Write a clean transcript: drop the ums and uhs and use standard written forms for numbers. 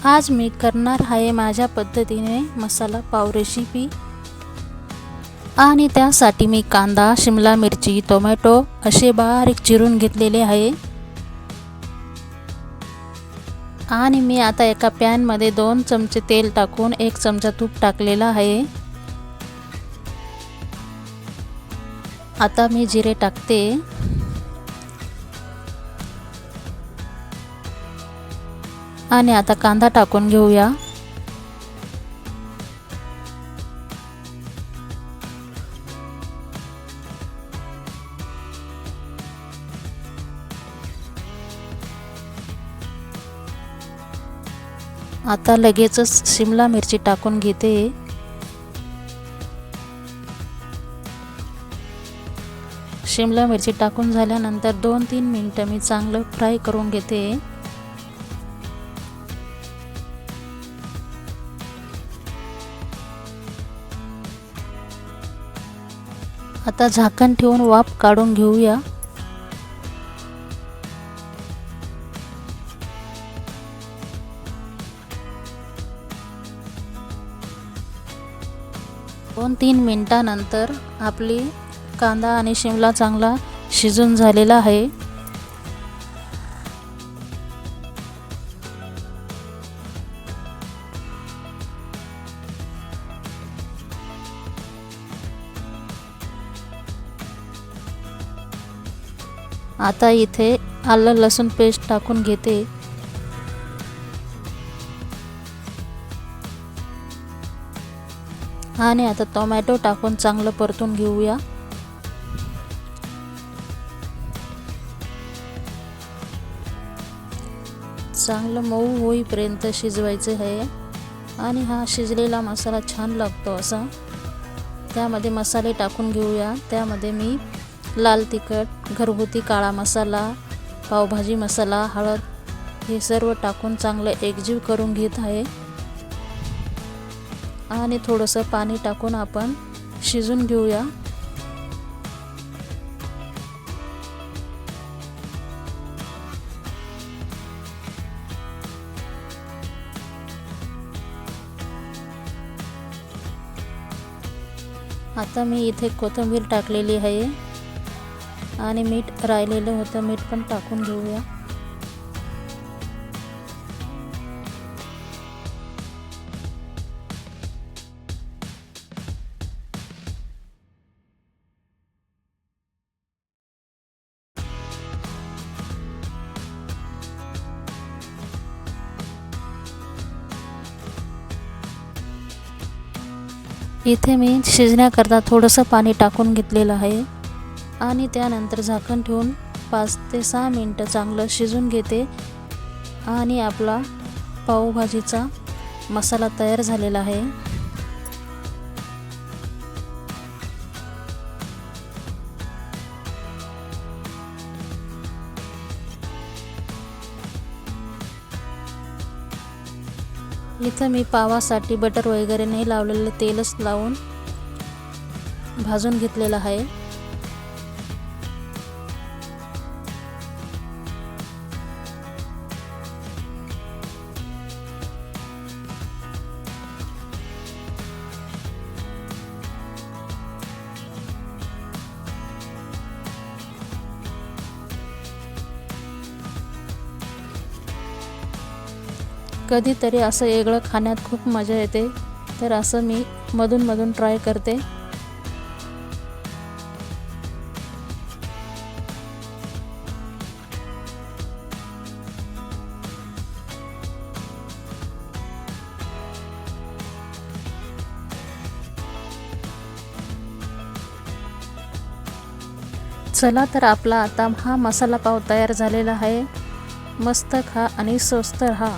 आज मी करणार आहे माझ्या पद्धतीने मसाला पाव रेसिपी। आणि त्यासाठी मी कांदा, शिमला मिरची, टोमॅटो असे बारीक चिरून घेतलेले आहे। आणि मी आता एका पॅन मध्ये 2 चमचे तेल टाकून 1 चमचा तूप टाकलेला आहे। आता मी जिरे टाकते। आणि आता कांदा टाकून घेऊया। आता लगेचच शिमला मिरची टाकून घेते। शिमला मिरची टाकून झाल्यानंतर 2-3 मिनिटं मी चांगलं फ्राय करून घेते। आता झाकण ठेवून वाफ काढून घेऊया। दोन 3 मिनिटांनंतर आपली कांदा आणि शिमला चांगला शिजून झालेला आहे। आता इथे आलं लसूण पेस्ट टाकून घेते। आणि आता टोमॅटो टाकून चांगलं परतून घेऊया। चांगलं मऊ होईपर्यंत शिजवायचं आहे। आणि हा शिजलेला मसाला छान लागतो असा। त्यामध्ये मसाले टाकून घेऊया। त्यामध्ये मी लाल तिखट, घरगुती काळा मसाला, पावभाजी मसाला, हळद हे सर्व टाकून चांगलं एकजीव करून घेत आहे। आणि थोडंसं पाणी टाकून आपण शिजून घेऊया। आता मी इथे कोथिंबीर टाकलेली आहे। आणि मीठ राहिलेलं होतं, मीठ पण टाकून घेऊया। इथे मी शिजण्याकरता थोडंसं पाणी टाकून घेतलेलं आहे। आणि त्यानंतर झाकण ठेवून 5 ते 6 मिनिटं चांगलं शिजून घेते। आणि आपला पावभाजीचा मसाला तयार झालेला आहे। इथं मी पावासाठी बटर वगैरे नाही लावलेलं, तेलच लावून भाजून घेतलेलं आहे। कधीतरी असं वेगळं खाण्यात खूप मजा येते, तर असं मी मधून ट्राय करते। चला तर आपला आता हा मसाला पाव तयार झालेला आहे। मस्त खा आणि स्वस्त रहा।